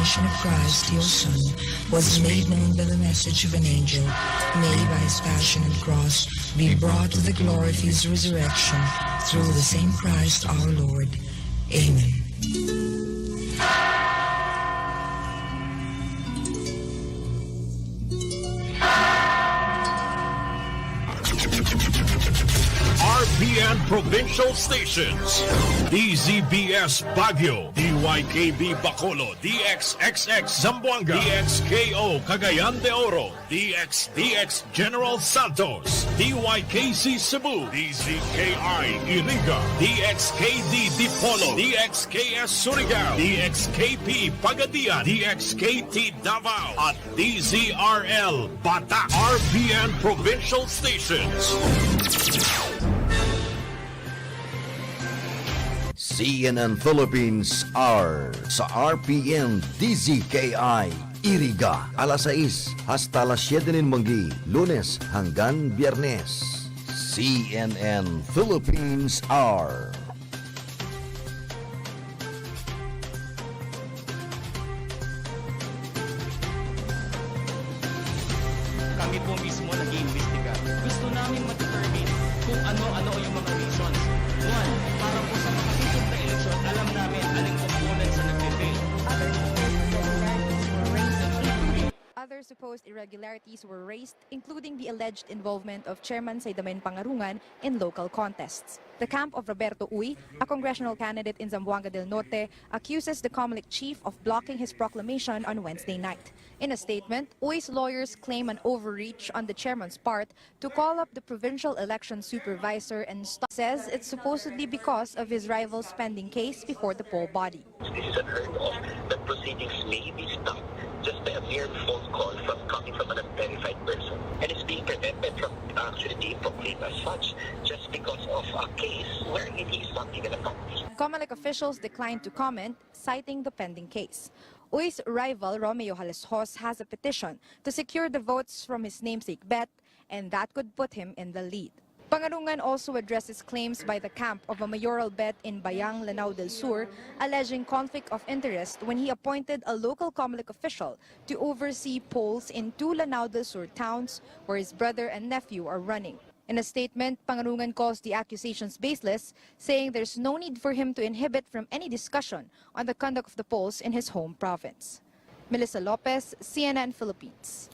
incarnation of Christ, your Son, was made known by the message of an angel, may by his passion and cross be brought to the glory of his resurrection, through the same Christ our Lord. Amen. RPN Provincial Stations: DZBS Baguio, DYKB Bacolod, DXXX Zamboanga, DXKO Cagayan de Oro, DXDX General Santos, DYKC Cebu, DZKI-IRIGA, DXKD Dipolo, DXKS Surigao, DXKP Pagadian, DXKT Davao, at DZRL Bata. RPN Provincial Stations. CNN Philippines are sa RPN-DZKI-IRIGA alas 6 hasta las 7 ng manggi, Lunes hanggang Biyernes. CNN Philippines are. Kami po mismo nag-iimbestiga. Gusto namin ma-determine kung ano-ano yung mga reasons. One, para po sa makasisip na eleksyon, alam namin aling components na nag-fail. Other supposed irregularities were raised, including the alleged involvement of Chairman Saidamen Pangarungan in local contests. The camp of Roberto Uy, a congressional candidate in Zamboanga del Norte, accuses the Comelec chief of blocking his proclamation on Wednesday night. In a statement, Uy's lawyers claim an overreach on the chairman's part to call up the provincial election supervisor and says it's supposedly because of his rival's pending case before the poll body. This is unheard of, that proceedings may be stopped just by a mere phone call coming from an unverified person. And it's being prevented from actually being proclaimed as such just because of a case where it is not even a party. Comelec officials declined to comment, citing the pending case. Uy's rival, Romeo Haleshos, has a petition to secure the votes from his namesake Bet, and that could put him in the lead. Pangarungan also addresses claims by the camp of a mayoral bet in Bayang, Lanao del Sur, alleging conflict of interest when he appointed a local Comelec official to oversee polls in 2 Lanao del Sur towns where his brother and nephew are running. In a statement, Pangarungan calls the accusations baseless, saying there's no need for him to inhibit from any discussion on the conduct of the polls in his home province. Melissa Lopez, CNN Philippines.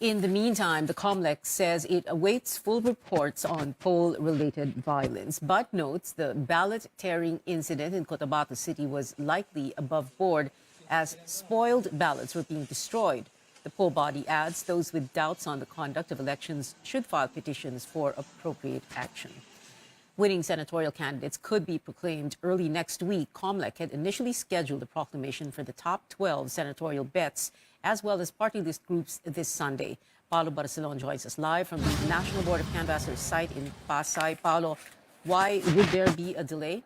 In the meantime, the Comelec says it awaits full reports on poll-related violence, but notes the ballot-tearing incident in Cotabato City was likely above board as spoiled ballots were being destroyed. The poll body adds those with doubts on the conduct of elections should file petitions for appropriate action. Winning senatorial candidates could be proclaimed early next week. Comelec had initially scheduled a proclamation for the top 12 senatorial bets, as well as party list groups this Sunday. Paolo Barcelon joins us live from the National Board of Canvassers site in Pasay. Paolo, why would there be a delay?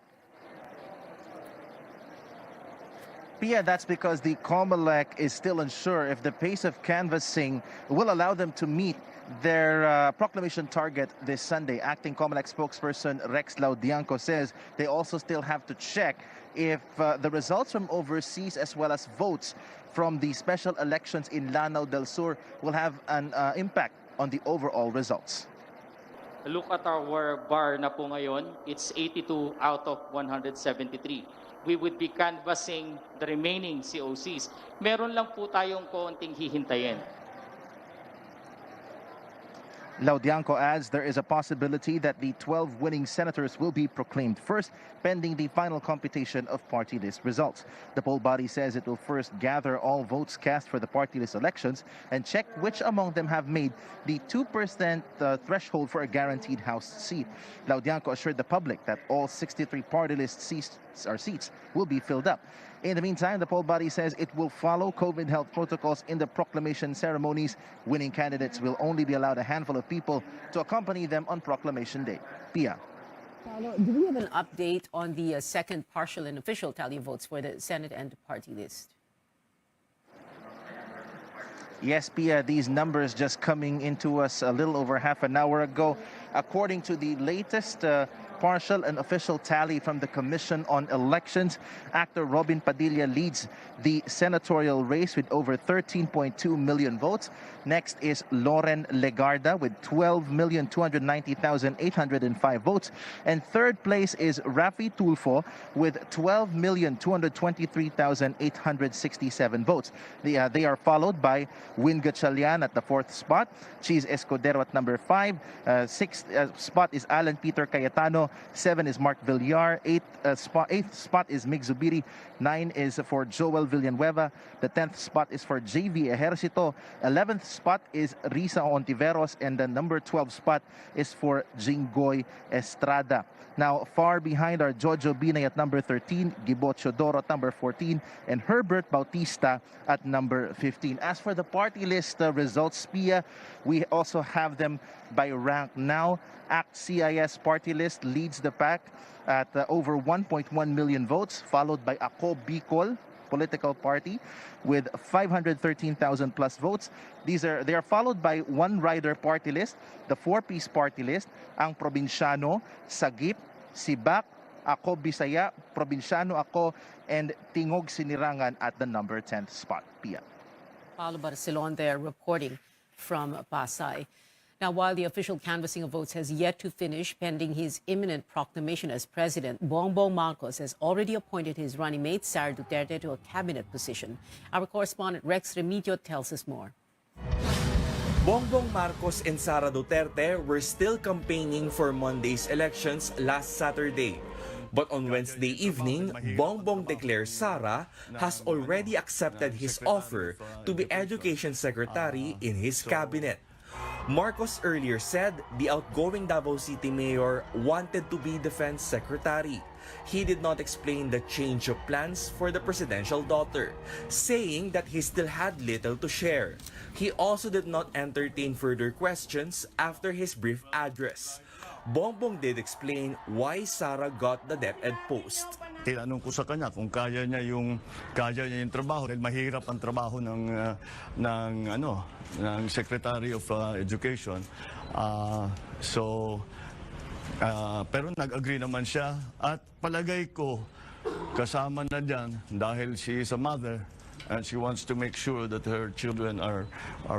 Pia, that's because the Comelec is still unsure if the pace of canvassing will allow them to meet their proclamation target this Sunday. Acting Comelec spokesperson Rex Laudianco says they also still have to check if the results from overseas as well as votes from the special elections in Lanao del Sur will have an impact on the overall results. Look at our bar na po ngayon. It's 82 out of 173. We would be canvassing the remaining COCs. Meron lang po tayong konting hihintayin. Laudianco adds there is a possibility that the 12 winning senators will be proclaimed first, pending the final computation of party list results. The poll body says it will first gather all votes cast for the party list elections and check which among them have made the 2% threshold for a guaranteed House seat. Laudianco assured the public that all 63 party list seats will be filled up. In the meantime, the poll body says it will follow COVID health protocols in the proclamation ceremonies. Winning candidates will only be allowed a handful of people to accompany them on Proclamation Day. Pia. Paolo, do we have an update on the second partial and official tally of votes for the Senate and party list? Yes, Pia, these numbers just coming into us a little over half an hour ago. According to the latest partial and official tally from the Commission on Elections, actor Robin Padilla leads the senatorial race with over 13.2 million votes. Next is Loren Legarda with 12,290,805 votes. And third place is Rafi Tulfo with 12,223,867 votes. They are followed by Win Gatchalian at the 4th spot, Cheese Escudero at number 5, 6th spot is Alan Peter Cayetano, 7 is Mark Villar, 8th spot is Mig Zubiri, 9 is for Joel Villanueva, the 10th spot is for JV Ejercito, 11th spot is Risa Honteveros, and the number 12 spot is for Jinggoy Estrada. Now, far behind are Jojo Binay at number 13, Gibo Chodoro at number 14, and Herbert Bautista at number 15. As for the party list results, Pia, we also have them by rank now. ACT CIS party list leads the pack at over 1.1 million votes, followed by Ako Bicol political party with 513,000 plus votes. They are followed by One Rider party list, the 4-piece party list, ang Probinsyano, Sagip, Sibak, Ako Bisaya, Probinsyano Ako, and Tingog Sinirangan at the number 10th spot. Pia. Paulo Barcelon there reporting from Pasay. Now, while the official canvassing of votes has yet to finish, pending his imminent proclamation as president, Bongbong Marcos has already appointed his running mate, Sara Duterte, to a cabinet position. Our correspondent Rex Remigio tells us more. Bongbong Marcos and Sara Duterte were still campaigning for Monday's elections last Saturday. But on Wednesday evening, Bongbong declares Sara has already accepted his offer to be Education Secretary in his cabinet. Marcos earlier said the outgoing Davao City Mayor wanted to be Defense Secretary. He did not explain the change of plans for the presidential daughter, saying that he still had little to share. He also did not entertain further questions after his brief address. Bongbong did explain why Sara got the DepEd post. Tinanong ko sa kanya kung kaya niya yung trabaho dahil mahirap ang trabaho ng Secretary of Education. Pero nag-agree naman siya at palagay ko kasama na diyan dahil she is a mother and she wants to make sure that her children are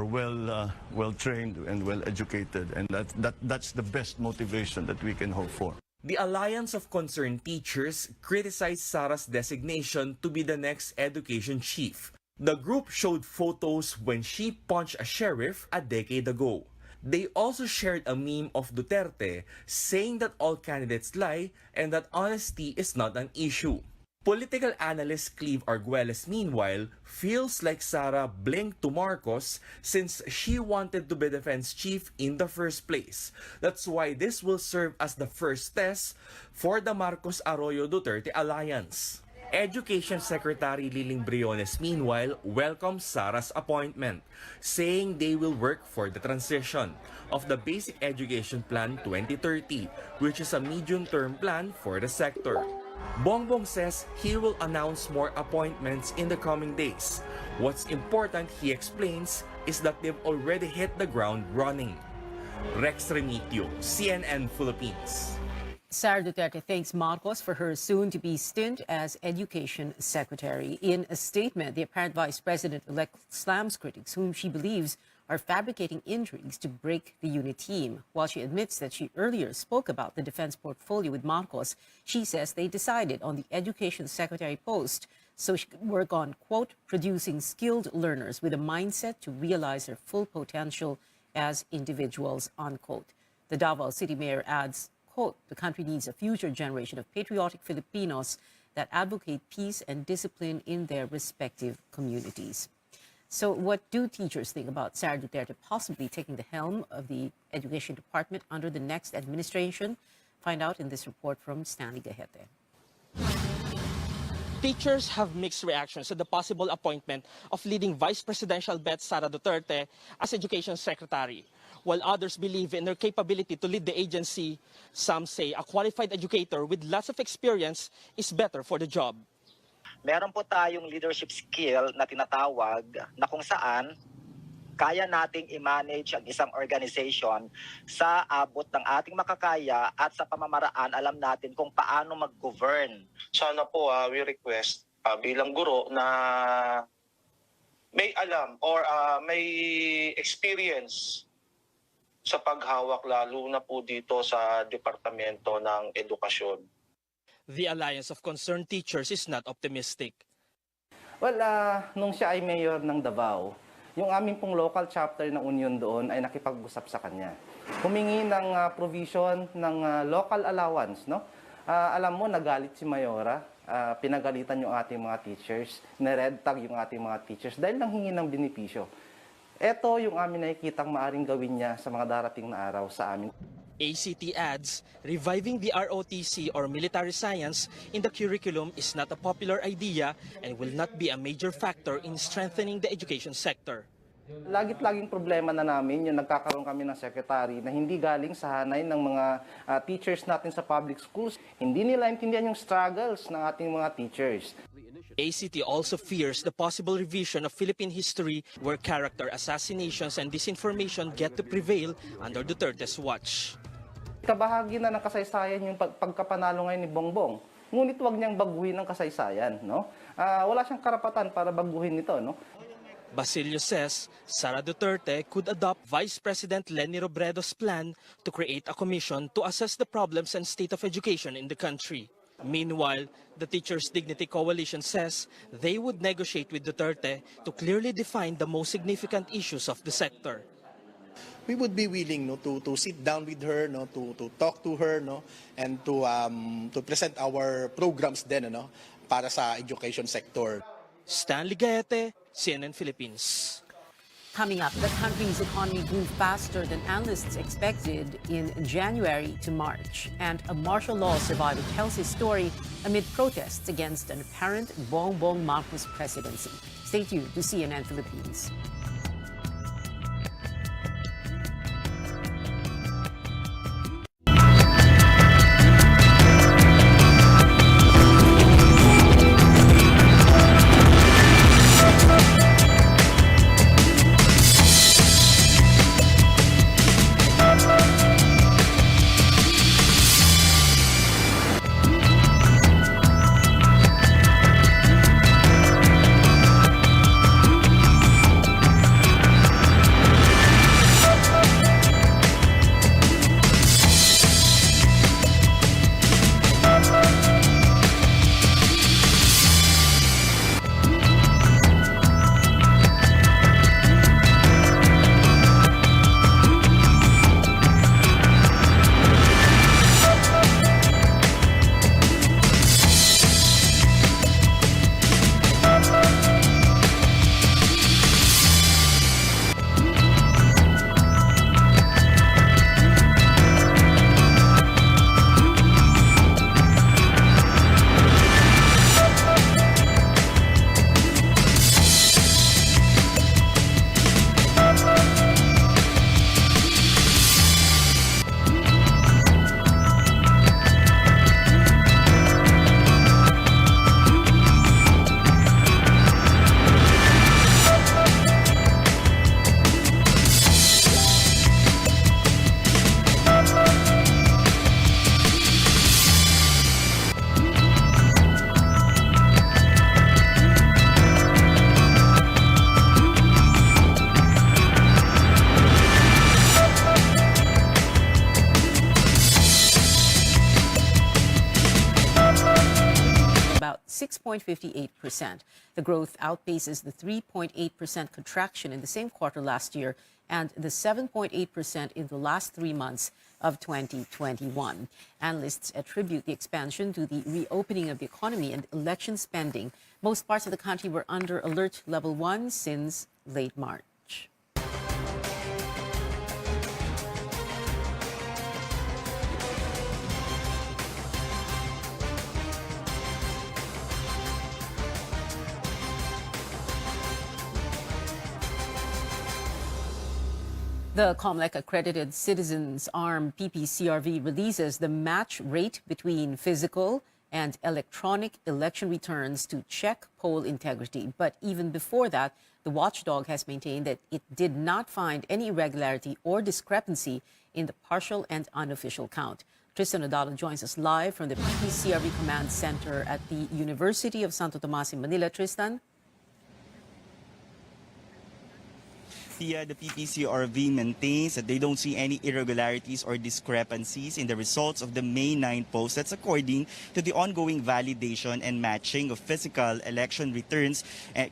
well trained and well educated, and that's the best motivation that we can hope for. The Alliance of Concerned Teachers criticized Sara's designation to be the next education chief. The group showed photos when she punched a sheriff a decade ago. They also shared a meme of Duterte saying that all candidates lie and that honesty is not an issue. Political analyst Cleve Arguelles, meanwhile, feels like Sara blinked to Marcos since she wanted to be defense chief in the first place. That's why this will serve as the first test for the Marcos Arroyo Duterte alliance. Education Secretary Liling Briones, meanwhile, welcomes Sara's appointment, saying they will work for the transition of the Basic Education Plan 2030, which is a medium-term plan for the sector. Bongbong says he will announce more appointments in the coming days. What's important, he explains, is that they've already hit the ground running. Rex Remigio, CNN Philippines. Sara Duterte thanks Marcos for her soon-to-be stint as Education Secretary. In a statement, the apparent Vice President-elect slams critics whom she believes are fabricating intrigues to break the unit team. While she admits that she earlier spoke about the defense portfolio with Marcos, she says they decided on the Education Secretary post so she could work on, quote, producing skilled learners with a mindset to realize their full potential as individuals, unquote. The Davao City Mayor adds, quote, the country needs a future generation of patriotic Filipinos that advocate peace and discipline in their respective communities. So what do teachers think about Sara Duterte possibly taking the helm of the Education Department under the next administration? Find out in this report from Stanley Gahete. Teachers have mixed reactions to the possible appointment of leading vice presidential bet Sara Duterte as Education Secretary. While others believe in her capability to lead the agency, some say a qualified educator with lots of experience is better for the job. Meron po tayong leadership skill na tinatawag na kung saan kaya nating i-manage ang isang organization sa abot ng ating makakaya at sa pamamaraan alam natin kung paano mag-govern. Sana po we request bilang guro na may alam or may experience sa paghawak lalo na po dito sa Departamento ng Edukasyon. The Alliance of Concerned Teachers is not optimistic. Well, nung siya ay mayor ng Davao, yung aming pong local chapter ng union doon ay nakipag-usap sa kanya. Humingi ng provision ng local allowance, no? Alam mo, nagalit si Mayora, pinagalitan yung ating mga teachers, na-red tag yung ating mga teachers dahil lang hingi ng benepisyo. Ito yung amin nakikitang maaring gawin niya sa mga darating na araw sa amin. ACT adds, reviving the ROTC or military science in the curriculum is not a popular idea and will not be a major factor in strengthening the education sector. Laging problema na namin yung nagkakaroon kami ng secretary na hindi galing sa hanay ng mga teachers natin sa public schools. Hindi nila intindihan yung struggles ng ating mga teachers. ACT also fears the possible revision of Philippine history where character assassinations and disinformation get to prevail under Duterte's watch. Kabahagi na ng kasaysayan yung pagkapanalo ngayon ni Bongbong. Ngunit huwag niyang baguhin ang kasaysayan, no? Wala siyang karapatan para baguhin ito, no? Basilio says Sara Duterte could adopt Vice President Leni Robredo's plan to create a commission to assess the problems and state of education in the country. Meanwhile, the Teachers' Dignity Coalition says they would negotiate with Duterte to clearly define the most significant issues of the sector. We would be willing to sit down with her, to talk to her, and to present our programs then para sa education sector. Stanley Gaete, CNN Philippines. Coming up, the country's economy grew faster than analysts expected in January to March. And a martial law survived Kelsey's story amid protests against an apparent Bongbong Marcos presidency. Stay tuned to CNN Philippines. About 6.58%. The growth outpaces the 3.8% contraction in the same quarter last year and the 7.8% in the last 3 months of 2021. Analysts attribute the expansion to the reopening of the economy and election spending. Most parts of the country were under alert level 1 since late March. The COMELEC-accredited citizens arm PPCRV releases the match rate between physical and electronic election returns to check poll integrity. But even before that, the watchdog has maintained that it did not find any irregularity or discrepancy in the partial and unofficial count. Tristan Odalo joins us live from the PPCRV Command Center at the University of Santo Tomas in Manila. Tristan? The PPCRV maintains that they don't see any irregularities or discrepancies in the results of the May 9 polls. That's according to the ongoing validation and matching of physical election returns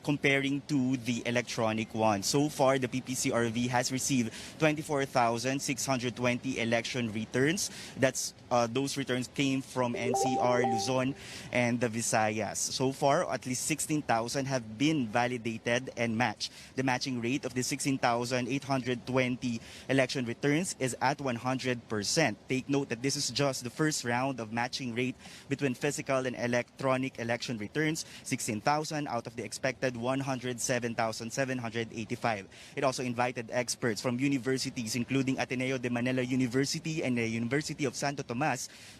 comparing to the electronic ones. So far, the PPCRV has received 24,620 election returns. That's those returns came from NCR, Luzon, and the Visayas. So far, at least 16,000 have been validated and matched. The matching rate of the 16,820 election returns is at 100%. Take note that this is just the first round of matching rate between physical and electronic election returns, 16,000 out of the expected 107,785. It also invited experts from universities including Ateneo de Manila University and the University of Santo Tomas,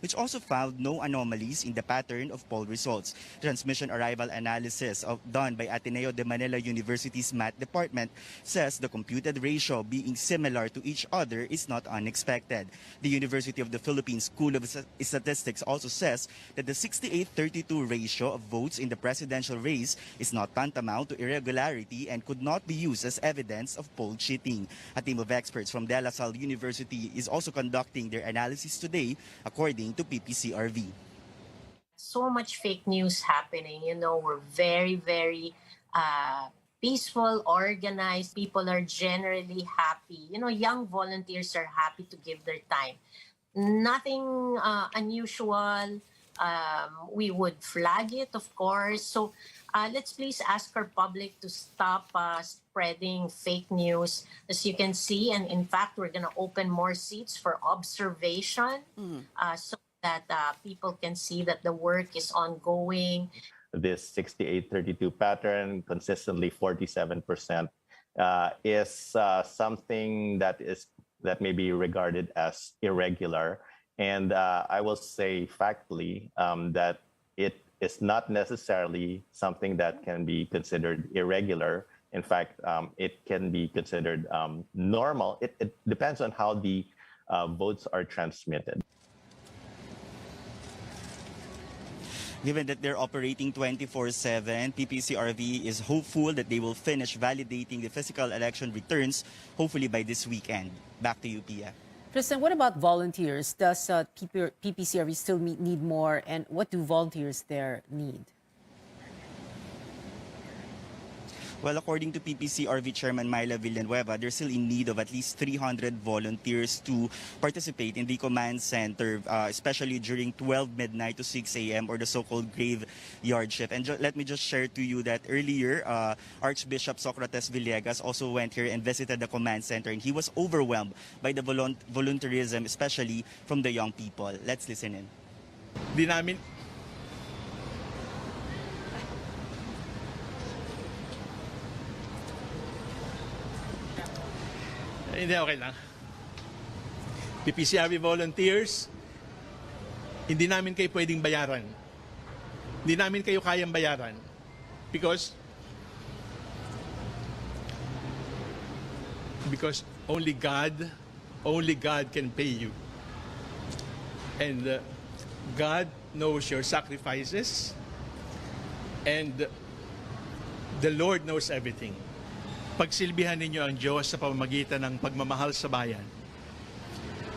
which also found no anomalies in the pattern of poll results. Transmission arrival analysis done by Ateneo de Manila University's Math Department says the computed ratio being similar to each other is not unexpected. The University of the Philippines School of Statistics also says that the 68-32 ratio of votes in the presidential race is not tantamount to irregularity and could not be used as evidence of poll cheating. A team of experts from De La Salle University is also conducting their analysis today, according to PPCRV. So much fake news happening. We're very, very peaceful, organized. People are generally happy. Young volunteers are happy to give their time. Nothing unusual. We would flag it, of course. So let's please ask our public to stop spreading fake news. As you can see, and in fact, we're going to open more seats for observation so that people can see that the work is ongoing. This 68-32 pattern, consistently 47%, is something that may be regarded as irregular. And I will say factually that it is not necessarily something that can be considered irregular. In fact, it can be considered normal. It depends on how the votes are transmitted. Given that they're operating 24/7, PPCRV is hopeful that they will finish validating the physical election returns, hopefully by this weekend. Back to you, Pia. Tristan, what about volunteers? Does PPCRV still need more, and what do volunteers there need? Well, according to PPCRV Chairman Myla Villanueva, they're still in need of at least 300 volunteers to participate in the command center, especially during 12 midnight to 6 a.m. or the so-called graveyard shift. And let me just share to you that earlier, Archbishop Socrates Villegas also went here and visited the command center, and he was overwhelmed by the volunteerism, especially from the young people. Let's listen in. Di namin Hindi, okay lang. PPCRV volunteers, hindi namin kayo pwedeng bayaran. Hindi namin kayo kayang bayaran. Because only God can pay you. And God knows your sacrifices. And the Lord knows everything. Pagsilbihan ninyo ang Diyos sa pamamagitan ng pagmamahal sa bayan.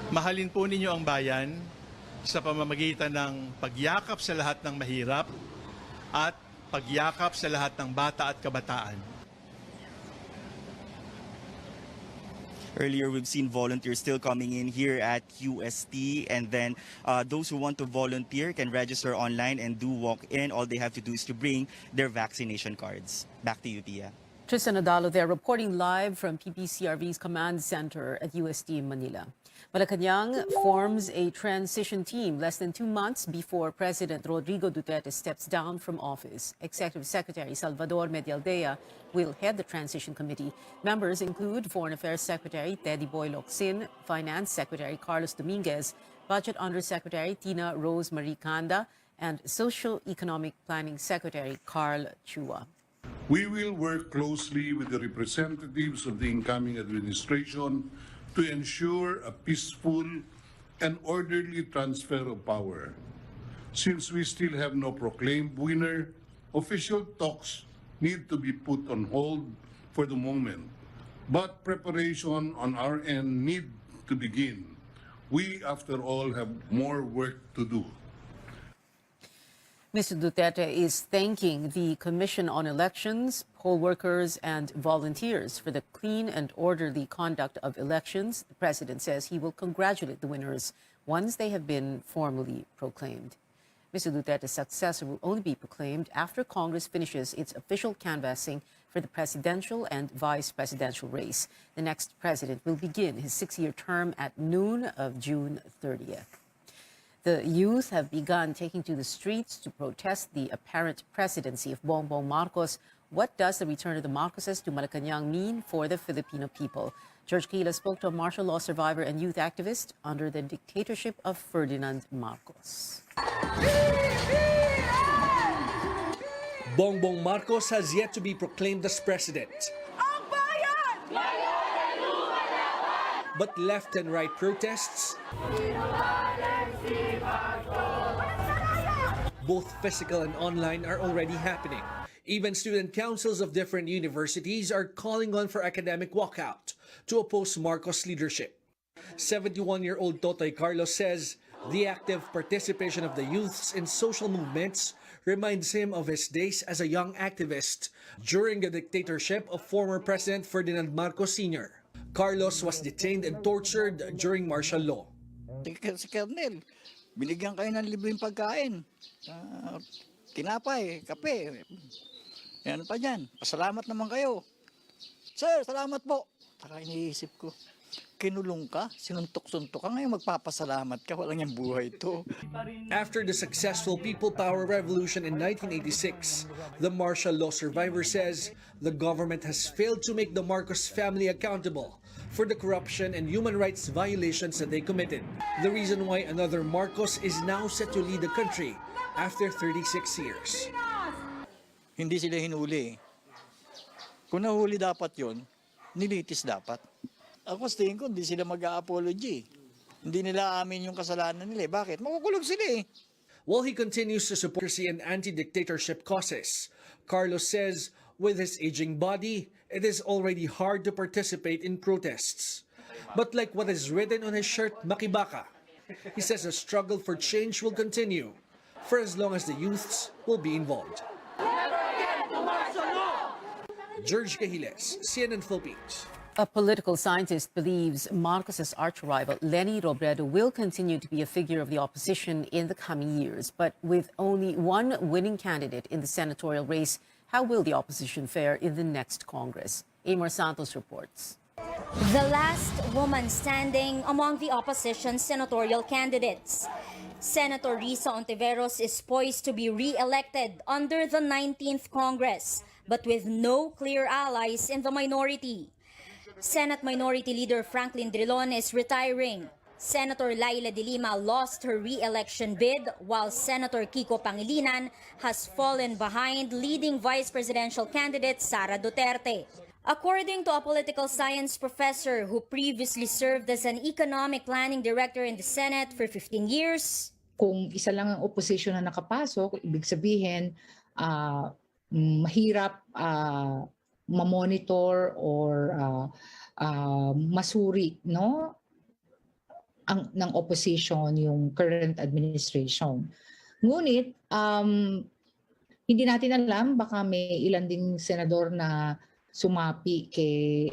Mahalin po ninyo ang bayan sa pamamagitan ng pagyakap sa lahat ng mahirap at pagyakap sa lahat ng bata at kabataan. Earlier, we've seen volunteers still coming in here at UST, and then those who want to volunteer can register online and do walk-in. All they have to do is to bring their vaccination cards. Back to you, Tia. Tristan Odalo there, reporting live from PPCRV's Command Center at UST in Manila. Malacanang forms a transition team less than 2 months before President Rodrigo Duterte steps down from office. Executive Secretary Salvador Medialdea will head the transition committee. Members include Foreign Affairs Secretary Teddy Boy Locsin, Finance Secretary Carlos Dominguez, Budget Undersecretary Tina Rose Marie Canda, and Socio-Economic Planning Secretary Carl Chua. We will work closely with the representatives of the incoming administration to ensure a peaceful and orderly transfer of power. Since we still have no proclaimed winner, official talks need to be put on hold for the moment. But preparation on our end need to begin. We, after all, have more work to do. Mr. Duterte is thanking the Commission on Elections, poll workers, and volunteers for the clean and orderly conduct of elections. The president says he will congratulate the winners once they have been formally proclaimed. Mr. Duterte's successor will only be proclaimed after Congress finishes its official canvassing for the presidential and vice presidential race. The next president will begin his 6-year term at noon of June 30th. The youth have begun taking to the streets to protest the apparent presidency of Bongbong Marcos. What does the return of the Marcoses to Malacanang mean for the Filipino people? George Quila spoke to a martial law survivor and youth activist under the dictatorship of Ferdinand Marcos. Bongbong Marcos has yet to be proclaimed as president. But left and right protests, both physical and online, are already happening. Even student councils of different universities are calling on for academic walkout to oppose Marcos' leadership. 71-year-old Totoy Carlos says the active participation of the youths in social movements reminds him of his days as a young activist during the dictatorship of former President Ferdinand Marcos Sr. Carlos was detained and tortured during martial law. Si Colonel, binigyan kayo ng libreng pagkain. Tinapay, kape. Yan pa dyan. Pasalamat naman kayo. Sir, salamat po. Taka iniisip ko, kinulong ka, sinuntok-suntok ka, ngayon magpapasalamat ka, walang yung buhay to. After the successful People Power Revolution in 1986, the martial law survivor says the government has failed to make the Marcos family accountable for the corruption and human rights violations that they committed. The reason why another Marcos is now set to lead the country after 36 years. Hindi sila hinuli. Kung nahuli dapat yon, nilitis dapat. Ako sa tingin ko, hindi sila mag-a-apology. Hindi nila amin yung kasalanan nila. Bakit? Makukulong sila eh. While he continues to support democracy and anti-dictatorship causes, Carlos says with his aging body, it is already hard to participate in protests. But like what is written on his shirt, Makibaka, he says the struggle for change will continue for as long as the youths will be involved. George Cahiles, CNN Philippines. A political scientist believes Marcos's arch-rival Leni Robredo will continue to be a figure of the opposition in the coming years. But with only one winning candidate in the senatorial race, how will the opposition fare in the next Congress? Amor Santos reports. The last woman standing among the opposition senatorial candidates. Senator Risa Honteveros is poised to be re-elected under the 19th Congress, but with no clear allies in the minority. Senate Minority Leader Franklin Drilon is retiring. Senator Laila de Lima lost her re-election bid, while Senator Kiko Pangilinan has fallen behind leading vice presidential candidate Sara Duterte. According to a political science professor who previously served as an economic planning director in the Senate for 15 years, kung isa lang ang opposition na nakapasok, ibig sabihin, mahirap ma-monitor or masuri, no, ng opposition yung current administration. Ngunit hindi natin alam, baka may ilan ding senador na sumapi kay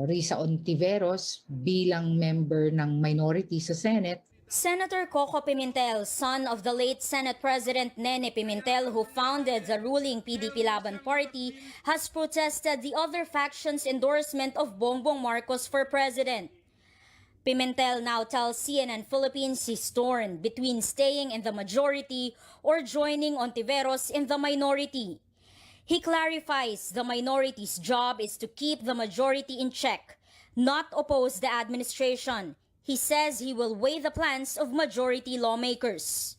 Risa Honteveros bilang member ng minority sa Senate. Senator Coco Pimentel, son of the late Senate President Nene Pimentel, who founded the ruling PDP Laban Party, has protested the other faction's endorsement of Bongbong Marcos for president. Pimentel now tells CNN Philippines he's torn between staying in the majority or joining Honteveros in the minority. He clarifies the minority's job is to keep the majority in check, not oppose the administration. He says he will weigh the plans of majority lawmakers.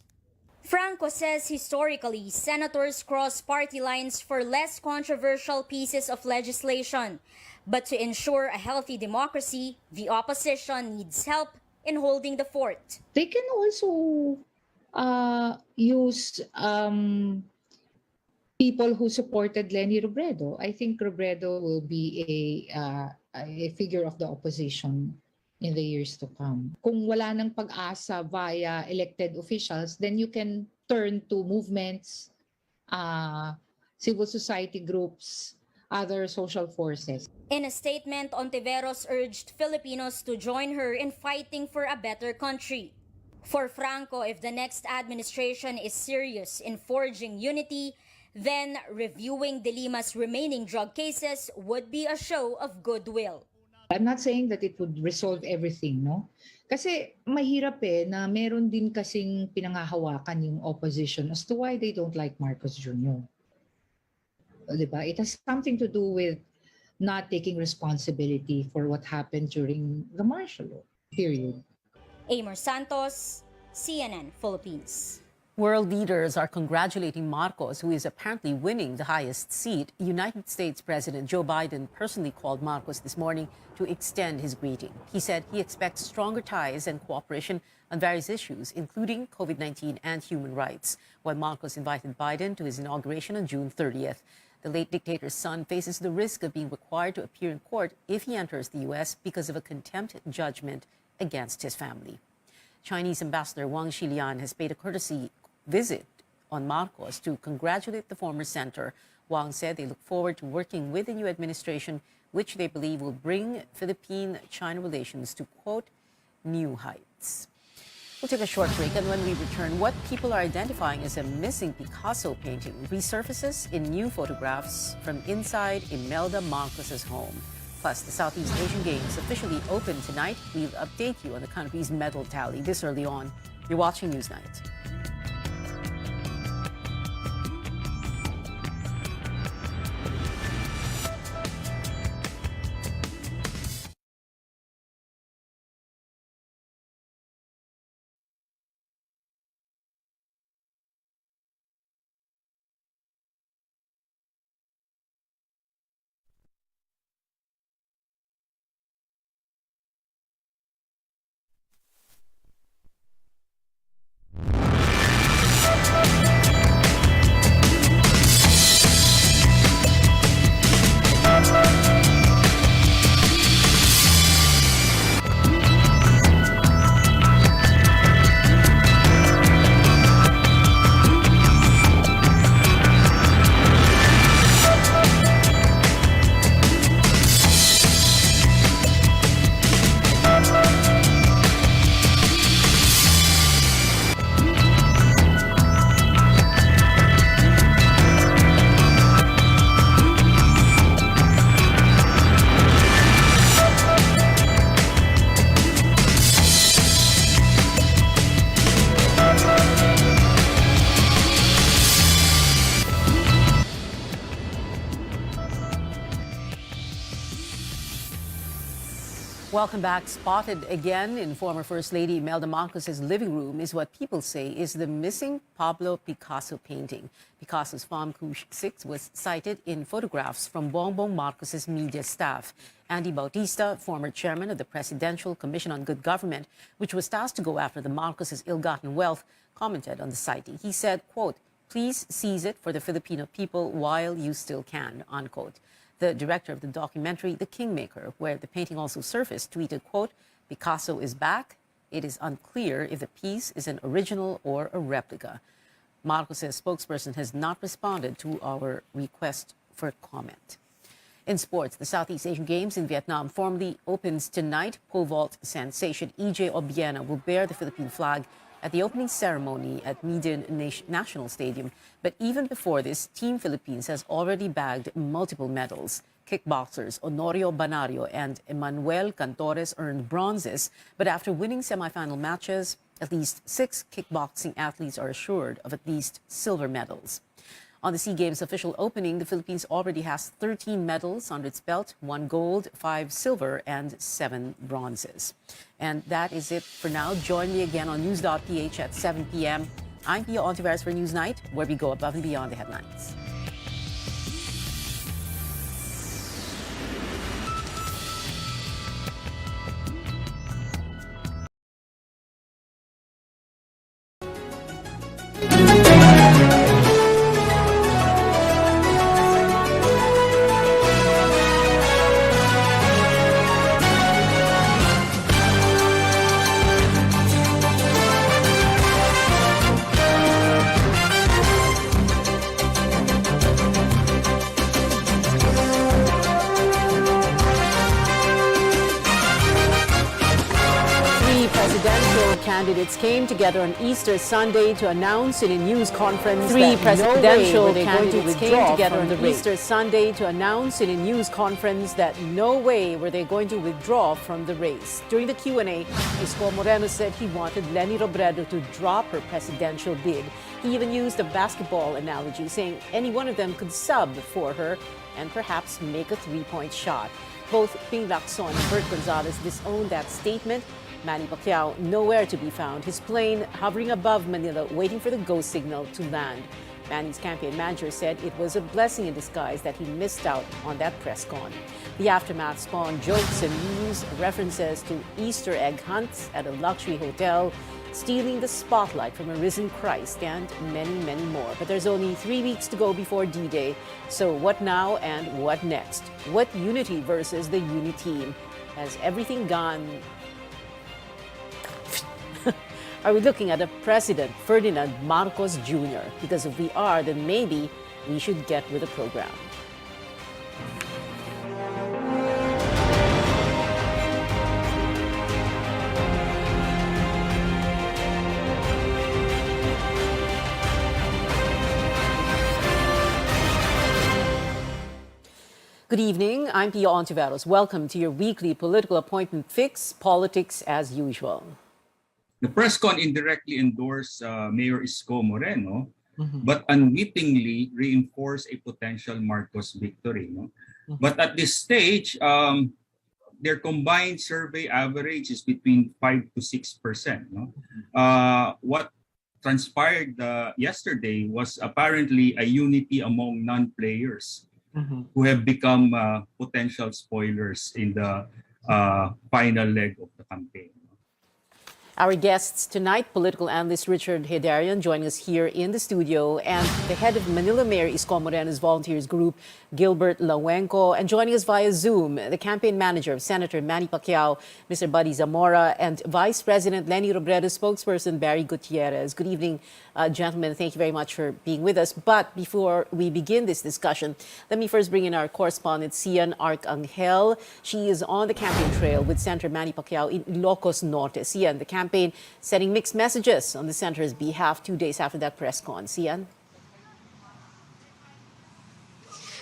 Franco says historically, senators cross party lines for less controversial pieces of legislation. But to ensure a healthy democracy, the opposition needs help in holding the fort. They can also use people who supported Leni Robredo. I think Robredo will be a figure of the opposition in the years to come. Kung wala nang pag-asa via elected officials, then you can turn to movements, civil society groups, other social forces. In a statement, Honteveros urged Filipinos to join her in fighting for a better country. For Franco, if the next administration is serious in forging unity, then reviewing De Lima's remaining drug cases would be a show of goodwill. I'm not saying that it would resolve everything, no? Kasi mahirap na meron din kasing pinangahawakan yung opposition as to why they don't like Marcos Jr. Diba? It has something to do with not taking responsibility for what happened during the martial law period. Amor Santos, CNN Philippines. World leaders are congratulating Marcos, who is apparently winning the highest seat. United States President Joe Biden personally called Marcos this morning to extend his greeting. He said he expects stronger ties and cooperation on various issues, including COVID-19 and human rights, while Marcos invited Biden to his inauguration on June 30th. The late dictator's son faces the risk of being required to appear in court if he enters the U.S. because of a contempt judgment against his family. Chinese Ambassador Wang Xilian has paid a courtesy visit on Marcos to congratulate the former senator. Wang said they look forward to working with the new administration, which they believe will bring Philippine-China relations to, quote, new heights. We'll take a short break, and when we return, what people are identifying as a missing Picasso painting resurfaces in new photographs from inside Imelda Marcos's home. Plus, the Southeast Asian Games officially open tonight. We'll update you on the country's medal tally this early on. You're watching Newsnight. Welcome back. Spotted again in former First Lady Imelda Marcos's living room is what people say is the missing Pablo Picasso painting. Picasso's Femme Couche 6 was cited in photographs from Bongbong Marcos's media staff. Andy Bautista, former chairman of the Presidential Commission on Good Government, which was tasked to go after the Marcos's ill-gotten wealth, commented on the sighting. He said, quote, "Please seize it for the Filipino people while you still can," unquote. The director of the documentary, The Kingmaker, where the painting also surfaced, tweeted, quote, "Picasso is back. It is unclear if the piece is an original or a replica." Marcos' spokesperson has not responded to our request for comment. In sports, the Southeast Asian Games in Vietnam formally opens tonight. Pole vault sensation EJ Obiena will bear the Philippine flag at the opening ceremony at Median National Stadium. But even before this, Team Philippines has already bagged multiple medals. Kickboxers Honorio Banario and Emmanuel Cantores earned bronzes, but after winning semifinal matches, at least 6 kickboxing athletes are assured of at least silver medals. On the SEA Games official opening, the Philippines already has 13 medals under its belt, 1 gold, 5 silver, and 7 bronzes. And that is it for now. Join me again on news.ph at 7 p.m. I'm Pia Honteveros for Newsnight, where we go above and beyond the headlines. Candidates came together on Easter Sunday to announce in a news conference Easter Sunday to announce in a news conference that no way were they going to withdraw from the race. During the Q&A, Isko Moreno said he wanted Leni Robredo to drop her presidential bid. He even used a basketball analogy, saying any one of them could sub for her and perhaps make a three-point shot. Both Ping Lacson and Bert Gonzalez disowned that statement. Manny Pacquiao nowhere to be found. His plane hovering above Manila, waiting for the go signal to land. Manny's campaign manager said it was a blessing in disguise that he missed out on that press con. The aftermath spawned jokes and memes, references to Easter egg hunts at a luxury hotel, stealing the spotlight from a risen Christ, and many, many more. But there's only 3 weeks to go before D-Day. So what now and what next? What unity versus the uni team? Has everything gone? Are we looking at a President Ferdinand Marcos Jr.? Because if we are, then maybe we should get with the program. Good evening, I'm Pia Honteveros. Welcome to your weekly political appointment fix, politics as usual. The press con indirectly endorsed Mayor Isko Moreno, but unwittingly reinforced a potential Marcos victory. No? But at this stage, their combined survey average is between 5 to 6%. No? What transpired yesterday was apparently a unity among non-players who have become potential spoilers in the final leg of the campaign. Our guests tonight, political analyst Richard Hedarian, joining us here in the studio, and the head of Manila Mayor Isko Moreno's volunteers group, Gilbert Lawenco, and joining us via Zoom, the campaign manager of Senator Manny Pacquiao, Mr. Buddy Zamora, and Vice President Leni Robredo spokesperson Barry Gutierrez. Good evening, gentlemen. Thank you very much for being with us. But before we begin this discussion, let me first bring in our correspondent, Cian Arcangel. She is on the campaign trail with Senator Manny Pacquiao in Ilocos Norte. Cian, the campaign sending mixed messages on the senator's behalf 2 days after that press con. Cian?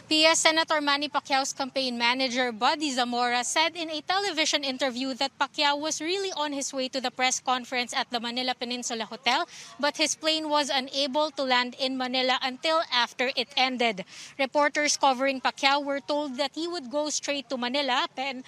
Pia, Senator Manny Pacquiao's campaign manager, Buddy Zamora, said in a television interview that Pacquiao was really on his way to the press conference at the Manila Peninsula Hotel, but his plane was unable to land in Manila until after it ended. Reporters covering Pacquiao were told that he would go straight to Manila Pen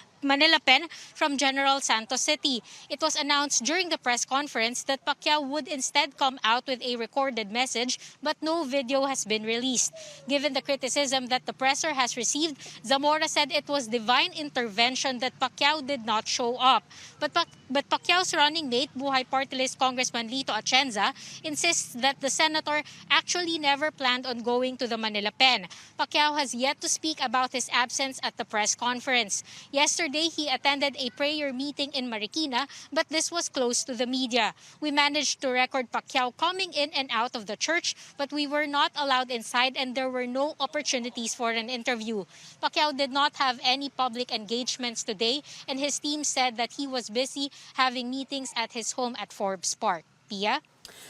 from General Santos City. It was announced during the press conference that Pacquiao would instead come out with a recorded message, but no video has been released. Given the criticism that the presser has received, Zamora said it was divine intervention that Pacquiao did not show up. But Pacquiao's running mate, Buhay Party List Congressman Lito Atienza, insists that the senator actually never planned on going to the Manila Pen. Pacquiao has yet to speak about his absence at the press conference. Yesterday, he attended a prayer meeting in Marikina, but this was closed to the media. We managed to record Pacquiao coming in and out of the church, but we were not allowed inside and there were no opportunities for an interview. Pacquiao did not have any public engagements today, and his team said that he was busy having meetings at his home at Forbes Park. Pia?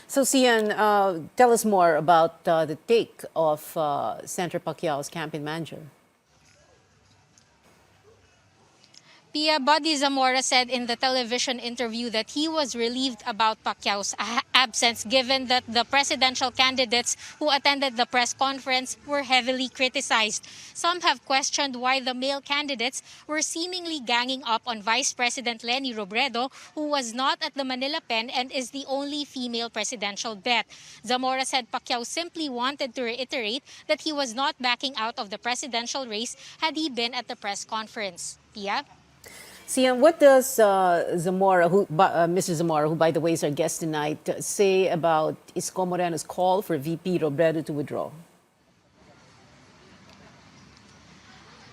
So, Cian, tell us more about the take of Senator Pacquiao's campaign manager. Pia, Buddy Zamora said in the television interview that he was relieved about Pacquiao's absence given that the presidential candidates who attended the press conference were heavily criticized. Some have questioned why the male candidates were seemingly ganging up on Vice President Leni Robredo, who was not at the Manila Pen and is the only female presidential bet. Zamora said Pacquiao simply wanted to reiterate that he was not backing out of the presidential race had he been at the press conference. Pia? Sian, what does Zamora, Mr. Zamora, who by the way is our guest tonight, say about Isko Moreno's call for VP Robredo to withdraw?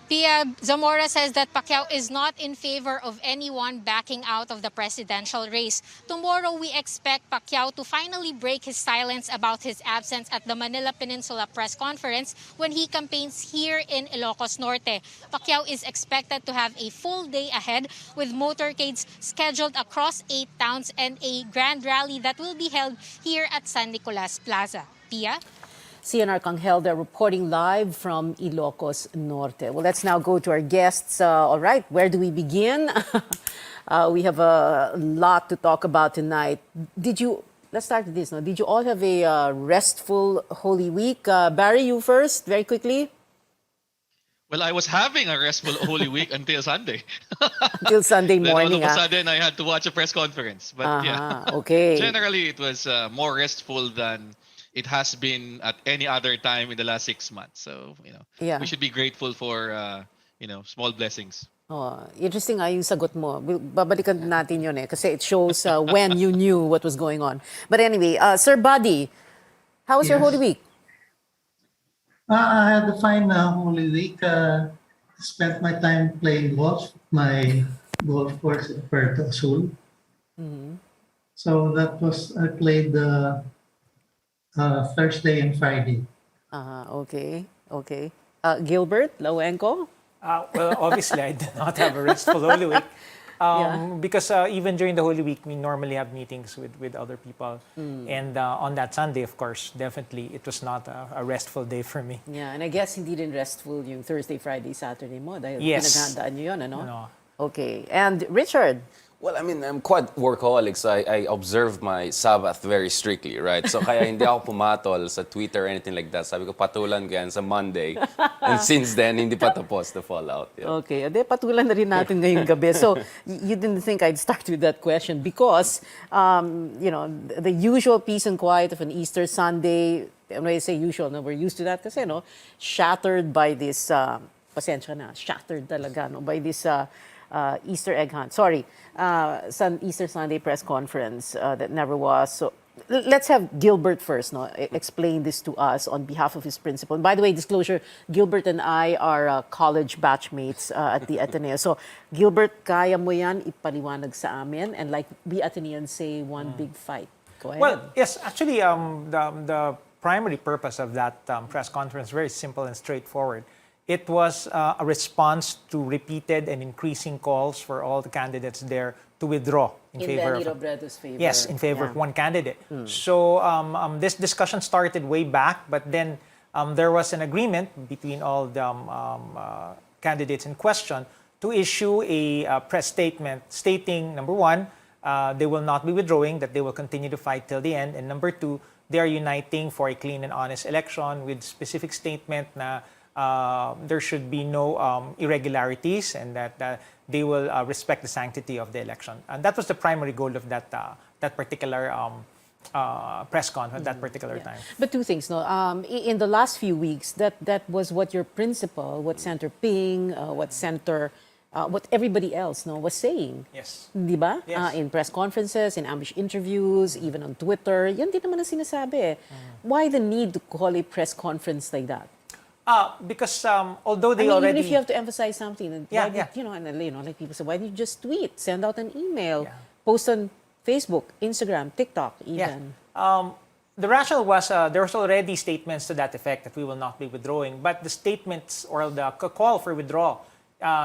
Pia, Zamora says that Pacquiao is not in favor of anyone backing out of the presidential race. Tomorrow, we expect Pacquiao to finally break his silence about his absence at the Manila Peninsula press conference when he campaigns here in Ilocos Norte. Pacquiao is expected to have a full day ahead with motorcades scheduled across 8 towns and a grand rally that will be held here at San Nicolas Plaza. Pia? Sian Arcangel reporting live from Ilocos Norte. Well, let's now go to our guests. All right, where do we begin? We have a lot to talk about tonight. Let's start with this. No? Did you all have a restful Holy Week? Barry, you first, very quickly. Well, I was having a restful Holy Week until Sunday. Until Sunday morning. Then all of a sudden, I had to watch a press conference. But yeah, okay. Generally, it was more restful than it has been at any other time in the last 6 months. So, we should be grateful for, small blessings. Oh, interesting yung sagot mo. Babalikan natin yun kasi it shows when you knew what was going on. But anyway, Sir Buddy, how was your Holy Week? I had a fine Holy Week. Spent my time playing golf, my golf course in Puerto Azul. Mm-hmm. So I played Thursday and Friday. Okay. Gilbert Lauenco? Well, obviously, I did not have a restful Holy Week. Because even during the Holy Week, we normally have meetings with other people. And on that Sunday, of course, definitely, it was not a restful day for me. Yeah, and I guess hindi din restful yung Thursday, Friday, Saturday mo dahil yes. pinaghandaan nyo yun, ano? Okay. And Richard? Well, I mean, I'm quite workaholic, so I observe my Sabbath very strictly, right? So kaya hindi ako pumatol sa Twitter or anything like that. Sabi ko, patulan ko yan sa Monday. And since then, hindi pa tapos the fallout. Yeah. Okay. Ade, patulan na rin natin ngayong gabi. So, you didn't think I'd start with that question because, the usual peace and quiet of an Easter Sunday, when I say usual, no, we're used to that kasi, shattered by this, pasensya na, shattered talaga, by this Easter egg hunt. Sorry. Easter Sunday press conference that never was. So let's have Gilbert first, explain this to us on behalf of his principal. And by the way, disclosure, Gilbert and I are college batchmates at the Ateneo. So Gilbert, kaya mo yan ipaliwanag sa amin? And like we Ateneans say, one big fight. Go ahead. Well, yes, actually, the primary purpose of that press conference is very simple and straightforward. It was a response to repeated and increasing calls for all the candidates there to withdraw in favor of Robredo's favor. Yes, in favor of one candidate. So this discussion started way back, but then there was an agreement between all the candidates in question to issue a press statement stating, number one, they will not be withdrawing, that they will continue to fight till the end, and number two, they are uniting for a clean and honest election with specific statement na there should be no irregularities and that they will respect the sanctity of the election. And that was the primary goal of that particular press conference at that particular time. But two things, in the last few weeks, that was what your principal, what Senator Ping, what everybody else was saying. Yes. Di ba? Yes. In press conferences, in ambush interviews, even on Twitter, yan din naman ang sinasabi. Why the need to call a press conference like that? Because although they even if you have to emphasize something, yeah. Like people say, why don't you just tweet, send out an email, post on Facebook, Instagram, TikTok, even. Yeah. The rationale was there was already statements to that effect that we will not be withdrawing, but the statements or the call for withdrawal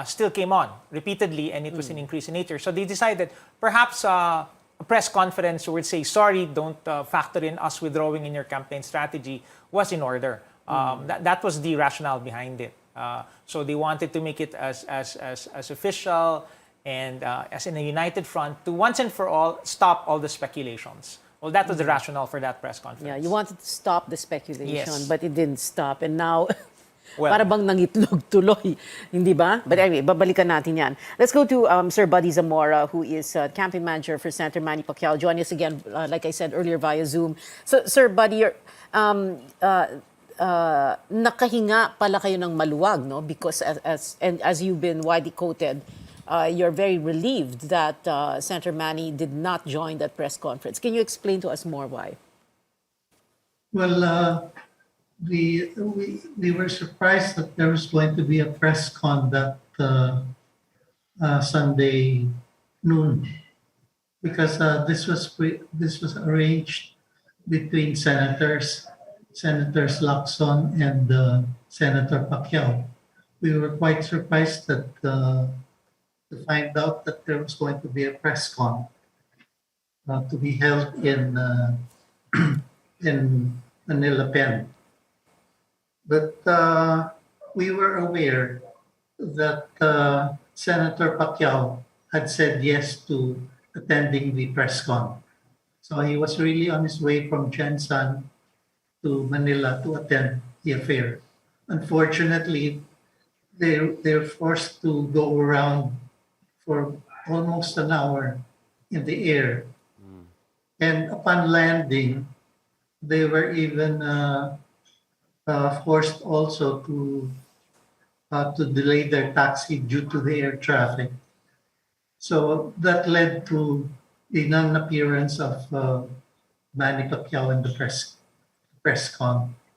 still came on repeatedly, and it was an increase in nature. So they decided perhaps a press conference would say, sorry, don't factor in us withdrawing in your campaign strategy was in order. That was the rationale behind it. So they wanted to make it as official and as in a united front to once and for all stop all the speculations Well, that was the rationale for that press conference. Yeah, you wanted to stop the speculation, Yes. but it didn't stop. And now, Well, para bang nangitlog tuloy, hindi ba? But anyway, babalikan natin yan. Let's go to Sir Buddy Zamora, who is campaign manager for Senator Manny Pacquiao. Joining us again, like I said earlier, via Zoom. So, Sir Buddy, nakahinga pala kayo ng maluwag, no? Because as you've been widely quoted, you're very relieved that Senator Manny did not join that press conference. Can you explain to us more why? Well, we were surprised that there was going to be a press con that Sunday noon, because this was arranged between Senators Lacson and Senator Pacquiao. We were quite surprised that to find out that there was going to be a press con to be held in Manila Pen. But we were aware that Senator Pacquiao had said yes to attending the press con. So he was really on his way from Jensen to Manila to attend the affair. Unfortunately, they're forced to go around for almost an hour in the air. And upon landing, they were even forced also to delay their taxi due to the air traffic. So that led to the non-appearance of Manny Pacquiao in the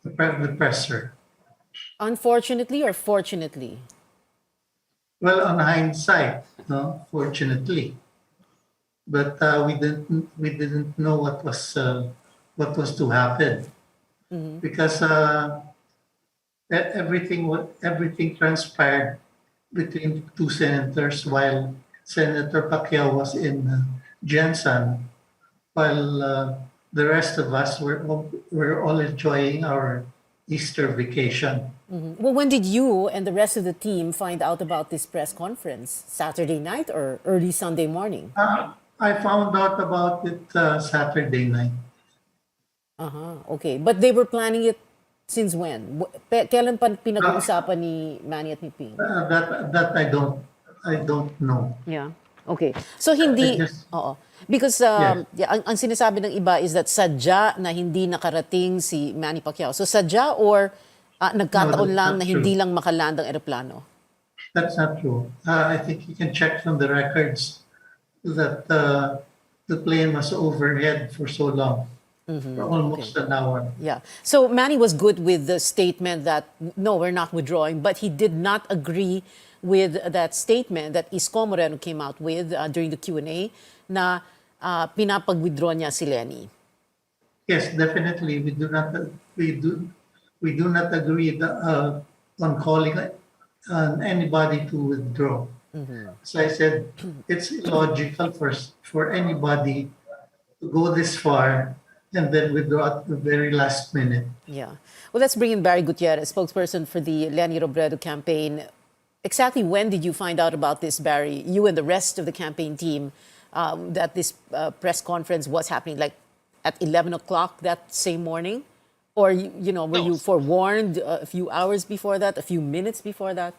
the presser. Unfortunately or fortunately? Well, on hindsight, no, fortunately, but we didn't know what was to happen, because everything transpired between two senators while Senator Pacquiao was in Jensen, while the rest of us were all enjoying our Easter vacation. Well, when did you and the rest of the team find out about this press conference? Saturday night or early Sunday morning? I found out about it Saturday night. Okay. But they were planning it since when? Kailan pa pinag-uusapan ni Manny at ni Ping? That I don't know. Yeah. Okay. So hindi oo. Because yeah, ang sinasabi ng iba is that sadya na hindi nakarating si Manny Pacquiao. So sadya or nagkataon lang na hindi lang makaland ang eroplano? That's not true. I think you can check from the records that the plane was overhead for so long, for almost an hour. Yeah. So Manny was good with the statement that no, we're not withdrawing, but he did not agree with that statement that Isko Moreno came out with during the Q&A na pinapag-withdraw niya si Lenny. Yes, definitely. We do not agree on calling on anybody to withdraw. As I said, it's illogical for anybody to go this far and then withdraw at the very last minute. Yeah. Well, let's bring in Barry Gutierrez, spokesperson for the Lenny Robredo campaign. Exactly when did you find out about this, Barry? You and the rest of the campaign team, that this press conference was happening, like at 11 o'clock that same morning? Or, were you forewarned a few hours before that, a few minutes before that?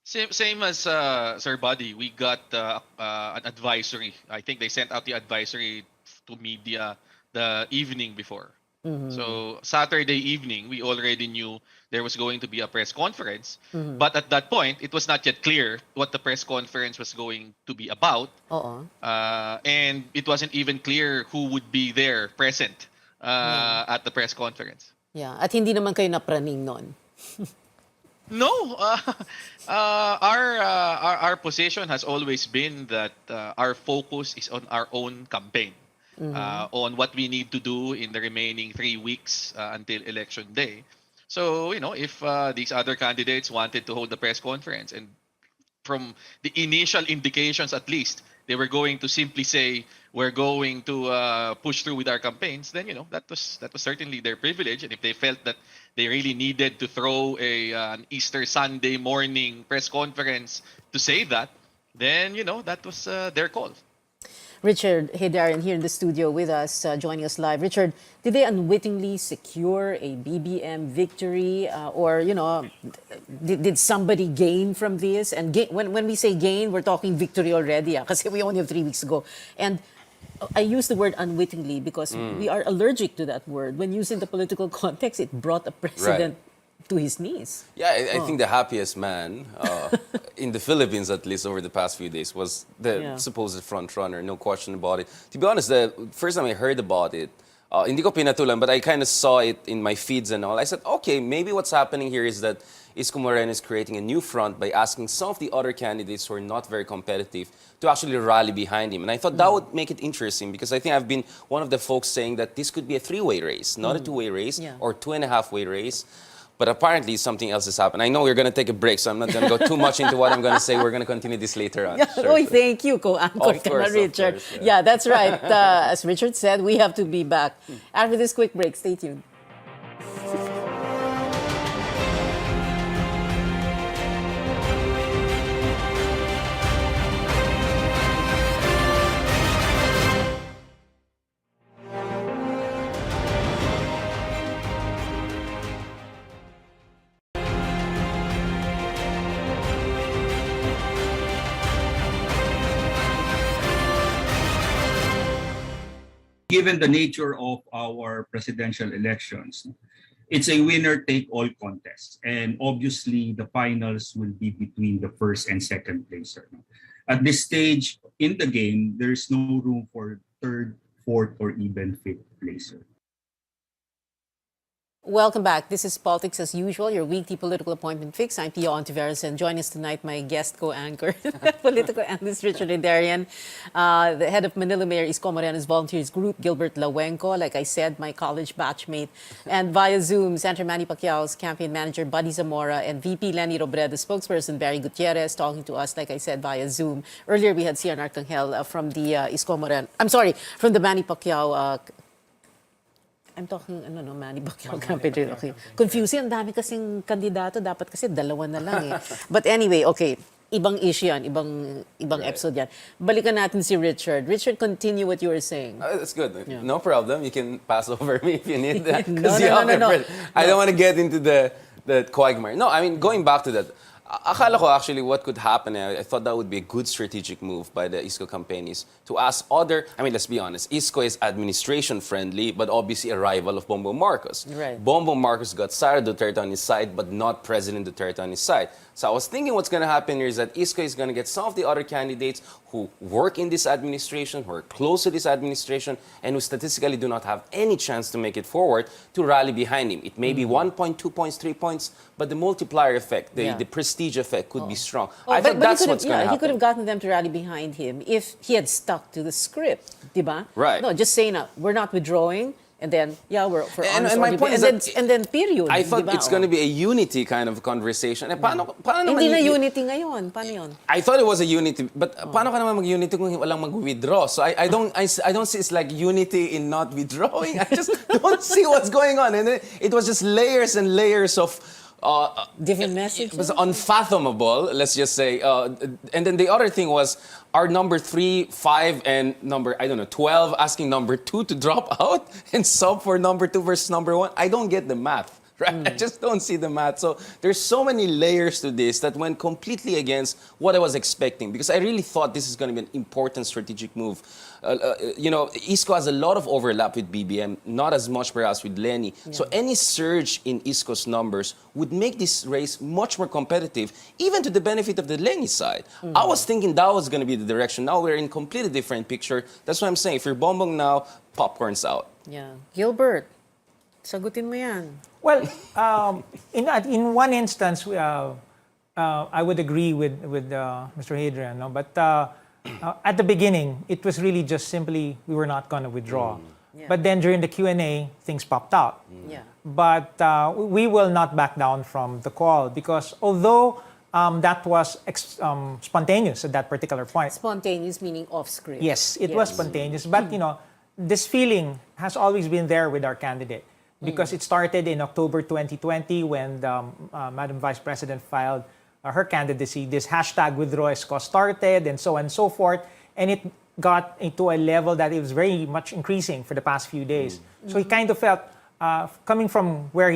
Same as Sir Buddy. We got an advisory. I think they sent out the advisory to media the evening before. So Saturday evening, we already knew there was going to be a press conference. But at that point, it was not yet clear what the press conference was going to be about. And it wasn't even clear who would be there present at the press conference. Yeah. At hindi naman kayo napraning nun. No. Our position has always been that our focus is on our own campaign. On what we need to do in the remaining 3 weeks until election day. So, if these other candidates wanted to hold the press conference, and from the initial indications at least, they were going to simply say, we're going to push through with our campaigns, then, that was certainly their privilege. And if they felt that they really needed to throw an Easter Sunday morning press conference to say that, then, that was their call. Richard Hidarian here in the studio with us, joining us live. Richard, did they unwittingly secure a BBM victory, or did somebody gain from this? And when we say gain, we're talking victory already, because we only have 3 weeks to go. And I use the word unwittingly because we are allergic to that word. When used in the political context, it brought a president to his knees. Yeah, I think the happiest man in the Philippines, at least over the past few days, was the supposed front runner. No question about it. To be honest, the first time I heard about it, hindi ko pinatulan, but I kind of saw it in my feeds and all. I said, okay, maybe what's happening here is that Isko Moreno is creating a new front by asking some of the other candidates who are not very competitive to actually rally behind him. And I thought that would make it interesting, because I think I've been one of the folks saying that this could be a three-way race, not a two-way race or 2.5-way race. But apparently something else has happened. I know we're going to take a break, so I'm not going to go too much into what I'm going to say. We're going to continue this later on. Thank you, co-anchor Richard. Yeah, that's right. As Richard said, we have to be back. After this quick break, stay tuned. Given the nature of our presidential elections, it's a winner-take-all contest. And obviously, the finals will be between the first and second placer. At this stage in the game, there's no room for third, fourth, or even fifth placer. Welcome back. This is Politics as Usual, your weekly political appointment fix. I'm Pia Honteveros, and join us tonight, my guest co-anchor, political analyst Richard Hidarian, the head of Manila Mayor Isko Moreno's Volunteers Group, Gilbert Lawenco, like I said, my college batchmate, and via Zoom, Senator Manny Pacquiao's campaign manager, Buddy Zamora, and VP Lenny Robredo, spokesperson Barry Gutierrez, talking to us, like I said, via Zoom. Earlier, we had Cian Arcangel from the Isko Moreno, from the Manny Pacquiao I'm talking, Manny Pacquiao campaign. Okay. Confusing, ang dami kasing kandidato. Dapat kasi dalawa na lang eh. But anyway, okay. Ibang issue yan. Ibang episode yan. Balikan natin si Richard. Richard, continue what you were saying. That's good. Yeah. No problem. You can pass over me if you need that. No. I don't want to get into the quagmire. No, I mean, going back to that, akala ko actually what could happen, I thought that would be a good strategic move by the Isko campaign is to ask let's be honest, Isko is administration friendly, but obviously a rival of Bongbong Marcos. Right. Bongbong Marcos got Sara Duterte on his side, but not President Duterte on his side. So I was thinking what's going to happen here is that Isko is going to get some of the other candidates who work in this administration, who are close to this administration, and who statistically do not have any chance to make it forward to rally behind him. It may be 1 point, 2 points, 3 points, but the multiplier effect, the prestige effect could be strong. I think that's what's going to happen. He could have gotten them to rally behind him if he had stuck to the script, diba? Right. No, just saying, we're not withdrawing. And then, we're for and my point is that and then period. I thought diba? it's going to be a unity kind of conversation. Paano Hindi na unity ngayon. Paano yun? I thought it was a unity, but paano ka naman mag-unity kung walang mag-withdraw? So I don't see it's like unity in not withdrawing. I just don't see what's going on. And it was just layers and layers of different messages. It was unfathomable, let's just say. And then the other thing was our number 3, 5, and number 12 asking number 2 to drop out and sub for number 2 versus number 1. I don't get the math, right? I just don't see the math. So there's so many layers to this that went completely against what I was expecting, because I really thought this is going to be an important strategic move. Isko has a lot of overlap with BBM, not as much perhaps with Lenny. Yeah. So any surge in Isko's numbers would make this race much more competitive, even to the benefit of the Lenny side. I was thinking that was going to be the direction. Now we're in a completely different picture. That's what I'm saying. If you're Bongbong now, popcorn's out. Yeah. Gilbert, sagutin mo yan. Well, in one instance, I would agree with Mr. Hadrian, no? But at the beginning, it was really just simply we were not going to withdraw. Yeah. But then during the Q&A, things popped out. Yeah. But we will not back down from the call, because although that was spontaneous at that particular point. Spontaneous meaning off script. Yes, it was spontaneous. But, this feeling has always been there with our candidate, because it started in October 2020 when Madam Vice President filed her candidacy. This hashtag withdraw Isko started, and so on and so forth. And it got into a level that it was very much increasing for the past few days. So he kind of felt, coming from where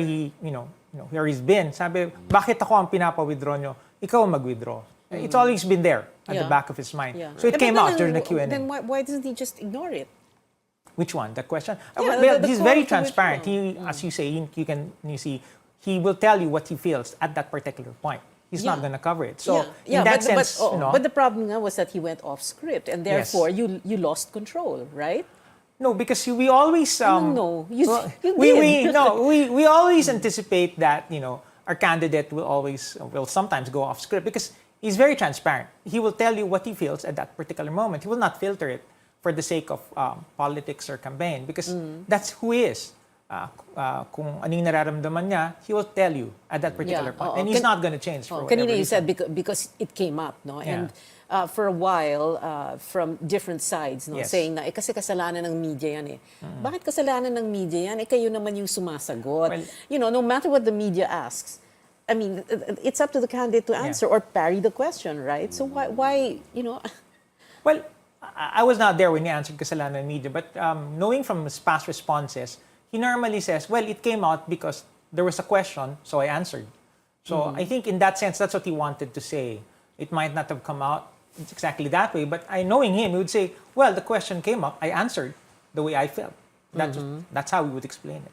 where he's been, sabi, bakit ako ang pinapa-withdraw nyo? Ikaw ang mag-withdraw. It's always been there at the back of his mind. So it came out during the Q&A. Then why doesn't he just ignore it? Which one? The question? The He's call very to transparent. withdraw. He, as you say, you see, he will tell you what he feels at that particular point. He's not going to cover it. So in that sense, but the problem nga was that he went off script, and therefore you lost control, right? No, because we always we always anticipate that our candidate will sometimes go off script because he's very transparent. He will tell you what he feels at that particular moment. He will not filter it for the sake of politics or campaign because that's who he is. Kung anong nararamdaman niya, he will tell you at that particular point. And he's not going to change for whatever Kanina you reason. said because it came up, no? And for a while, from different sides, no? Yes. Saying na, kasi kasalanan ng media yan eh. Bakit kasalanan ng media yan? Kayo naman yung sumasagot. Well, no matter what the media asks, I mean, it's up to the candidate to answer or parry the question, right? So why Well, I was not there when he answered kasalanan ng media, but knowing from his past responses, he normally says, well, it came out because there was a question, so I answered. So I think in that sense, that's what he wanted to say. It might not have come out exactly that way, but knowing him, he would say, well, the question came up, I answered the way I felt. That's how we would explain it.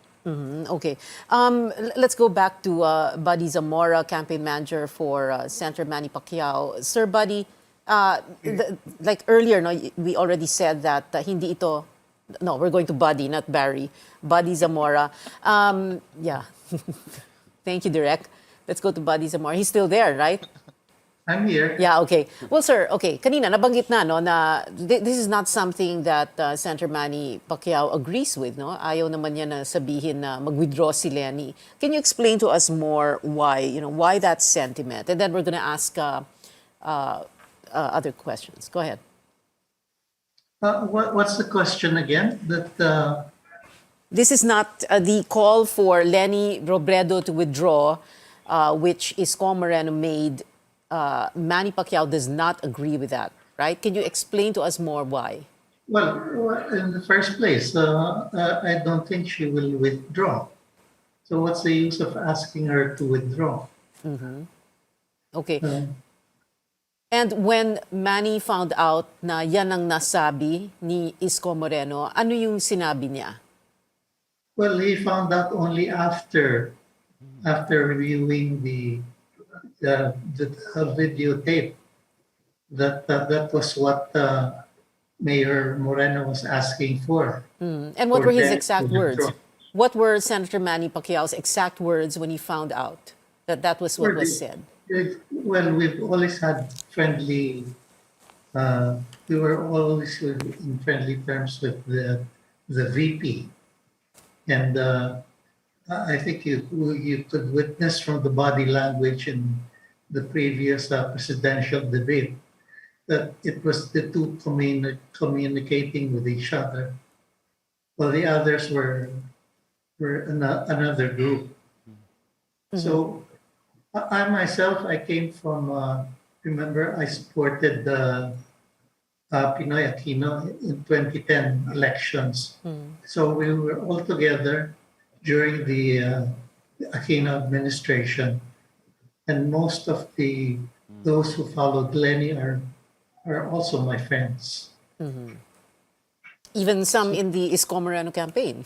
Okay. Let's go back to Buddy Zamora, campaign manager for Senator Manny Pacquiao. Sir Buddy, like earlier, no, we already said that hindi ito. No, we're going to Buddy, not Barry. Buddy Zamora. Yeah. Thank you, Direk. Let's go to Buddy Zamora. He's still there, right? I'm here. Yeah, okay. Well, sir, okay. Kanina, nabanggit na, no, na this is not something that Senator Manny Pacquiao agrees with, no? Ayaw naman niya na sabihin na mag-withdraw si Lenny. Can you explain to us more why that sentiment? And then we're going to ask other questions. Go ahead. What's the question again? This is not the call for Lenny Robredo to withdraw, which Isko Moreno made. Manny Pacquiao does not agree with that, right? Can you explain to us more why? Well, in the first place, I don't think she will withdraw. So what's the use of asking her to withdraw? Okay. And when Manny found out na yan ang nasabi ni Isko Moreno, ano yung sinabi niya? Well, he found out only after reviewing the videotape that was what Mayor Moreno was asking for. And what were his exact words? What were Senator Manny Pacquiao's exact words when he found out that was what was said? Well, we've always had friendly. We were always in friendly terms with the VP, and I think you could witness from the body language in the previous presidential debate that it was the two communicating with each other, while the others were another group. So I myself, I came from, remember, I supported Pinoy Aquino in 2010 elections. So we were all together during the Aquino administration. And most of those who followed Lenny are also my friends. Even some in the Isko Moreno campaign?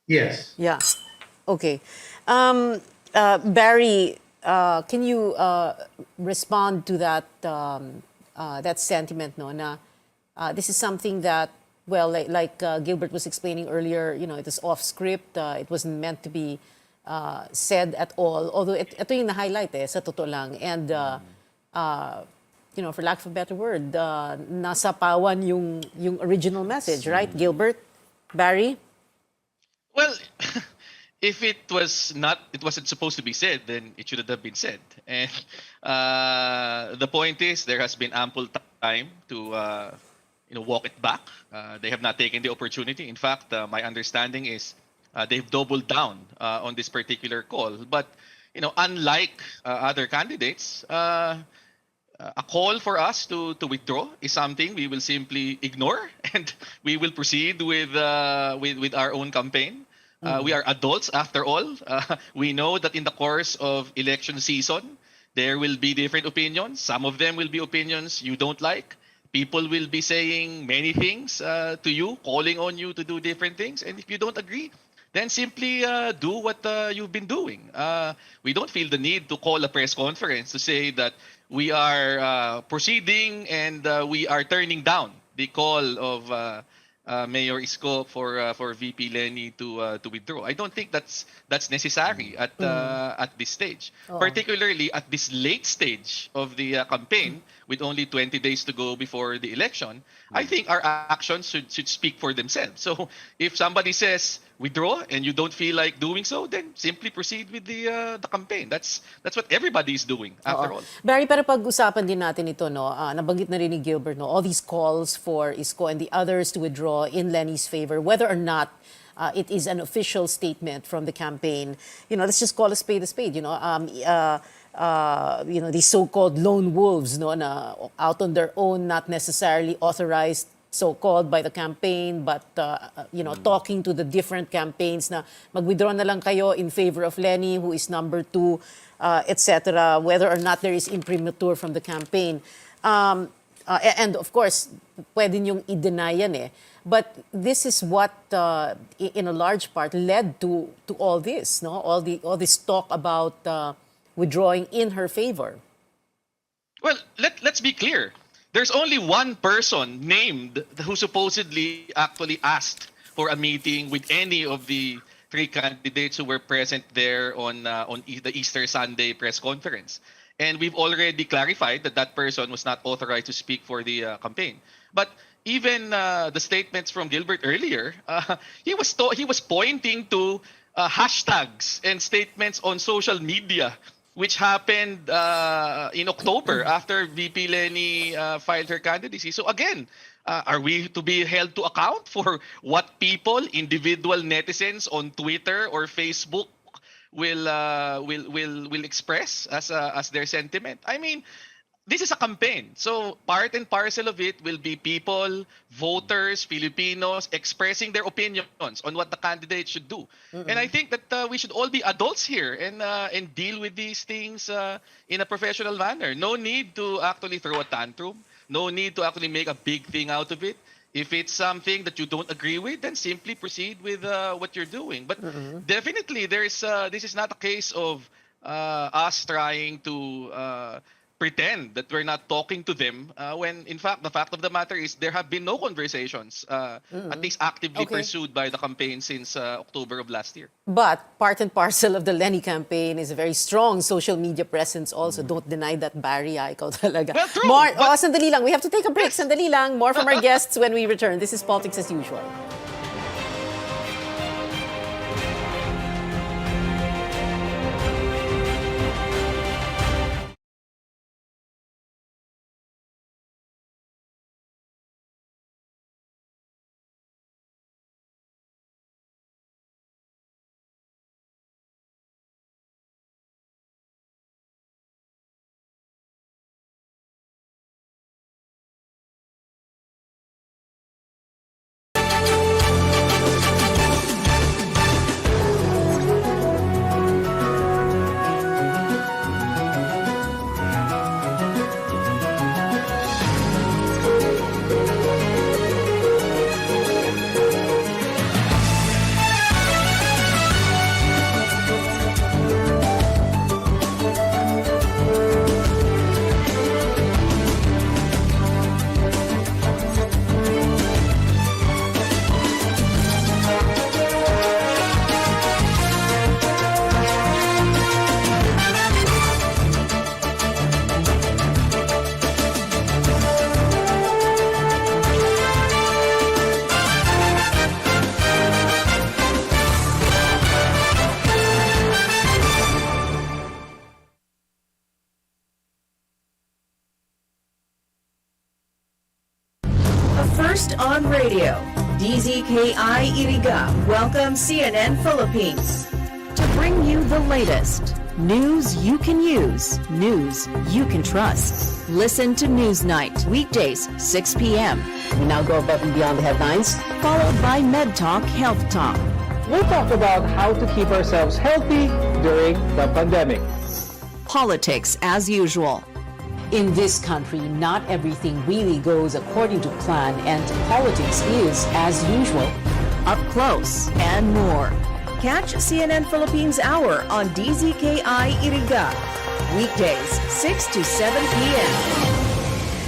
Yes. Yeah. Okay. Barry, can you respond to that sentiment, no? Na this is something that, well, like Gilbert was explaining earlier, it was off script. It wasn't meant to be said at all. Although ito yung na-highlight sa totoo lang. And for lack of a better word, nasapawan yung original message, right, Gilbert? Barry? Well, if it wasn't supposed to be said, then it shouldn't have been said. And the point is, there has been ample time to walk it back. They have not taken the opportunity. In fact, my understanding is they've doubled down on this particular call. But unlike other candidates, A call for us to withdraw is something we will simply ignore, and we will proceed with our own campaign. We are adults after all. We know that in the course of election season, there will be different opinions. Some of them will be opinions you don't like. People will be saying many things to you, calling on you to do different things. And if you don't agree, then simply do what you've been doing. We don't feel the need to call a press conference to say that we are proceeding and we are turning down the call of Mayor Isko for VP Lenny to withdraw. I don't think that's necessary at this stage, particularly at this late stage of the campaign with only 20 days to go before the election. I think our actions should speak for themselves. So if somebody says withdraw and you don't feel like doing so, then simply proceed with the campaign. That's what everybody is doing after all. Barry, pero pag-usapan din natin ito, no? Nabanggit na rin ni Gilbert, no? All these calls for Isko and the others to withdraw in Lenny's favor, whether or not it is an official statement from the campaign. Let's just call a spade, these so-called lone wolves, no, na out on their own, not necessarily authorized, so-called by the campaign, but talking to the different campaigns na mag-withdraw na lang kayo in favor of Lenny, who is number 2, etc., whether or not there is imprimatur from the campaign. And of course, pwede niyong i-deny yan eh. But this is what, in a large part, led to all this, no? All this talk about withdrawing in her favor. Well, let's be clear. There's only one person named who supposedly actually asked for a meeting with any of the 3 candidates who were present there on the Easter Sunday press conference. And we've already clarified that person was not authorized to speak for the campaign. But even the statements from Gilbert earlier, he was pointing to hashtags and statements on social media, which happened in October after VP Lenny filed her candidacy. So again, are we to be held to account for what people, individual netizens on Twitter or Facebook will express as their sentiment? I mean, this is a campaign. So part and parcel of it will be people, voters, Filipinos expressing their opinions on what the candidate should do. And I think that we should all be adults here and deal with these things in a professional manner. No need to actually throw a tantrum. No need to actually make a big thing out of it. If it's something that you don't agree with, then simply proceed with what you're doing. But definitely, this is not a case of us trying to pretend that we're not talking to them when, in fact, the fact of the matter is there have been no conversations, at least actively pursued by the campaign since October of last year. But part and parcel of the Lenny campaign is a very strong social media presence also. Don't deny that, Barry. Ikaw talaga. Well, true, More, sandali lang. We have to take a break. Sandali lang. More from our guests when we return. This is Politics as Usual. First on radio, DZKI-IRIGA welcomes CNN Philippines to bring you the latest News you can use. News you can trust. Listen to Newsnight, weekdays, 6 p.m. We now go above and beyond the headlines, followed by Med Talk Health Talk. We'll talk about how to keep ourselves healthy during the pandemic. Politics as usual. In this country, not everything really goes according to plan, and politics is, as usual, Up close and more. Catch CNN Philippines Hour on DZKI-IRIGA. Weekdays, 6 to 7 p.m.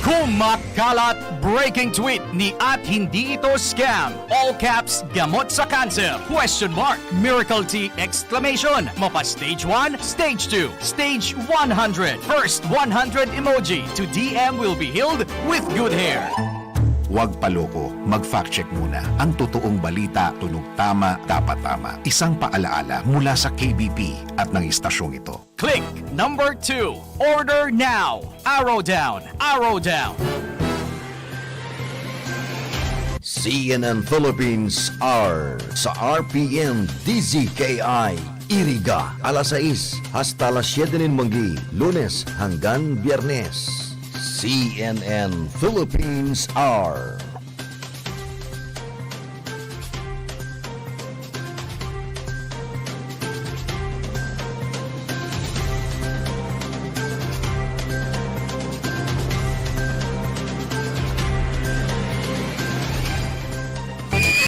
Kumakalat breaking tweet ni at hindi ito scam. All caps, gamot sa cancer? Question mark. Miracle tea exclamation. Mapa stage 1, stage 2, stage 100. First 100 emoji to DM will be healed with good hair. Huwag paloko, mag-fact check muna. Ang totoong balita, tunog tama, dapat tama. Isang paalaala mula sa KBP at ng istasyong ito. Click number 2. Order now. Arrow down. Arrow down. CNN Philippines R sa RPN-DZKI-IRIGA alas 6 hasta las 7 ng manggi, Lunes hanggang Biyernes. CNN Philippines R.